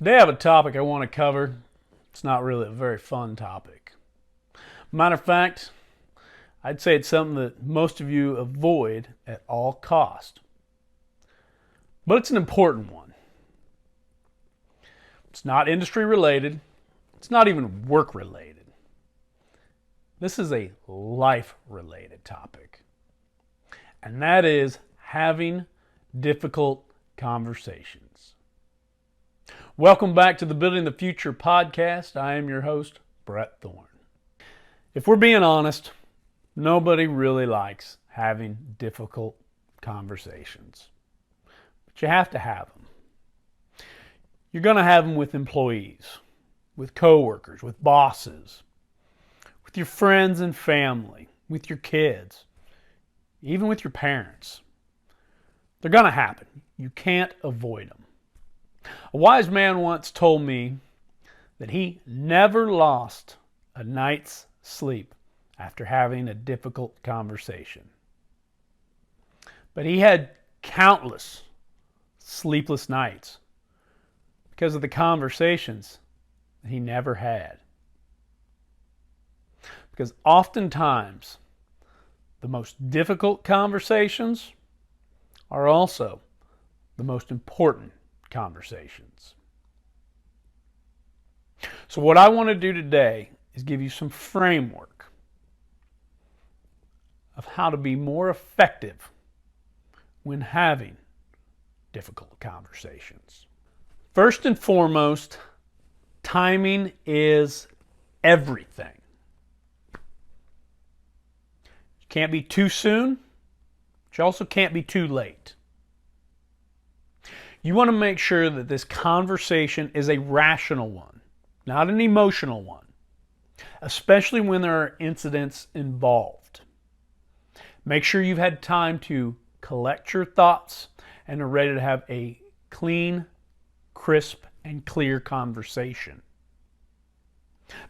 Today I have a topic I want to cover. It's not really a very fun topic. Matter of fact, I'd say it's something that most of you avoid at all cost. But it's an important one. It's not industry related. It's not even work related. This is a life related topic. And that is having difficult conversations. Welcome back to the Building the Future podcast. I am your host, Brett Thorne. If we're being honest, nobody really likes having difficult conversations. But you have to have them. You're going to have them with employees, with coworkers, with bosses, with your friends and family, with your kids, even with your parents. They're going to happen. You can't avoid them. A wise man once told me that he never lost a night's sleep after having a difficult conversation. But he had countless sleepless nights because of the conversations that he never had. Because oftentimes, the most difficult conversations are also the most important conversations. So what I want to do today is give you some framework of how to be more effective when having difficult conversations. First and foremost, timing is everything. You can't be too soon, but you also can't be too late. You want to make sure that this conversation is a rational one, not an emotional one, especially when there are incidents involved. Make sure you've had time to collect your thoughts and are ready to have a clean, crisp, and clear conversation.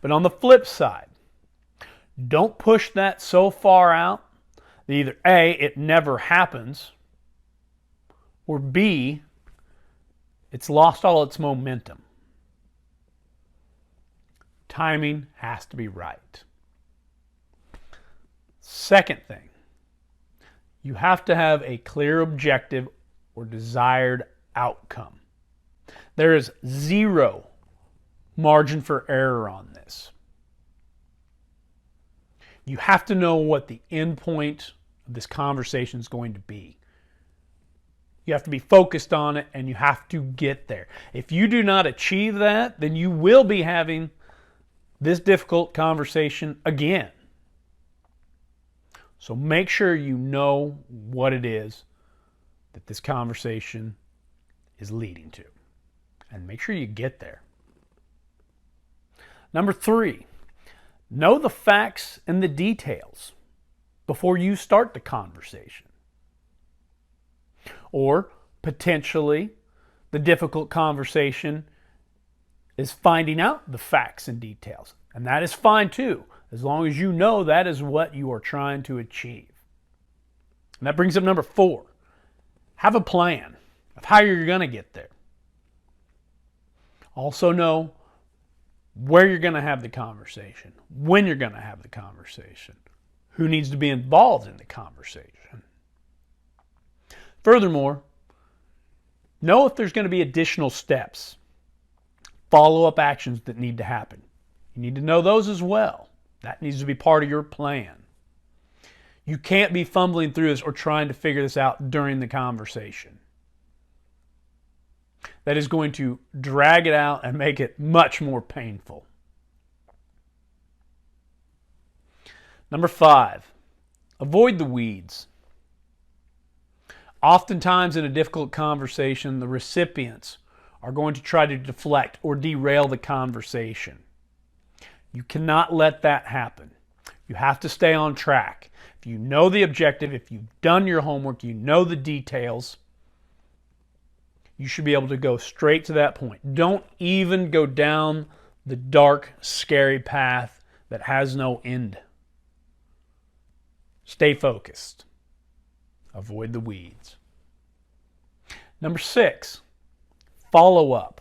But on the flip side, don't push that so far out that either A, it never happens, or B, it's lost all its momentum. Timing has to be right. Second thing, you have to have a clear objective or desired outcome. There is zero margin for error on this. You have to know what the end point of this conversation is going to be. You have to be focused on it and you have to get there. If you do not achieve that, then you will be having this difficult conversation again. So make sure you know what it is that this conversation is leading to. And make sure you get there. Number 3, know the facts and the details before you start the conversation. Or potentially, the difficult conversation is finding out the facts and details. And that is fine too, as long as you know that is what you are trying to achieve. And that brings up number 4. Have a plan of how you're going to get there. Also know where you're going to have the conversation, when you're going to have the conversation, who needs to be involved in the conversation. Furthermore, know if there's going to be additional steps, follow-up actions that need to happen. You need to know those as well. That needs to be part of your plan. You can't be fumbling through this or trying to figure this out during the conversation. That is going to drag it out and make it much more painful. Number 5, avoid the weeds. Oftentimes in a difficult conversation, the recipients are going to try to deflect or derail the conversation. You cannot let that happen. You have to stay on track. If you know the objective, if you've done your homework, you know the details, you should be able to go straight to that point. Don't even go down the dark, scary path that has no end. Stay focused. Avoid the weeds. Number 6, follow up.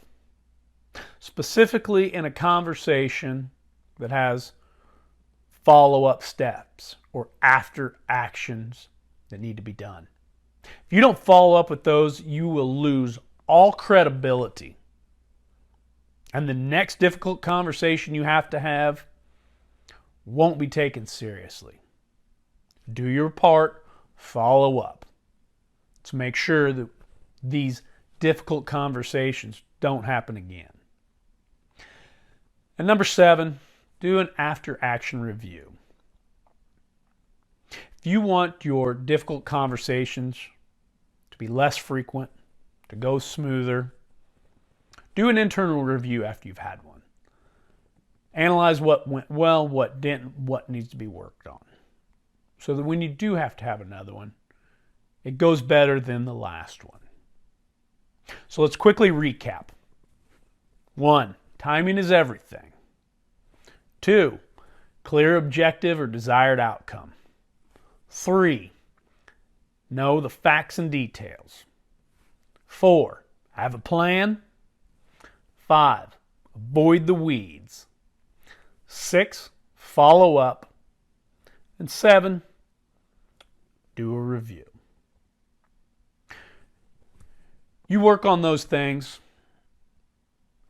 specifically in a conversation that has follow-up steps or after actions that need to be done. If you don't follow up with those, you will lose all credibility. And the next difficult conversation you have to have won't be taken seriously. Do your part, follow up to make sure that these difficult conversations don't happen again. And number 7, do an after-action review. If you want your difficult conversations to be less frequent, to go smoother, do an internal review after you've had one. Analyze what went well, what didn't, what needs to be worked on. So that when you do have to have another one, it goes better than the last one. So let's quickly recap. 1, timing is everything. 2, clear objective or desired outcome. 3, know the facts and details. 4, have a plan. 5, avoid the weeds. 6, follow up. And 7, do a review. You work on those things,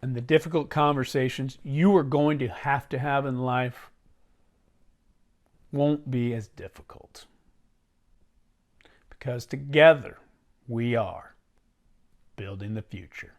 and the difficult conversations you are going to have in life won't be as difficult. Because together we are building the future.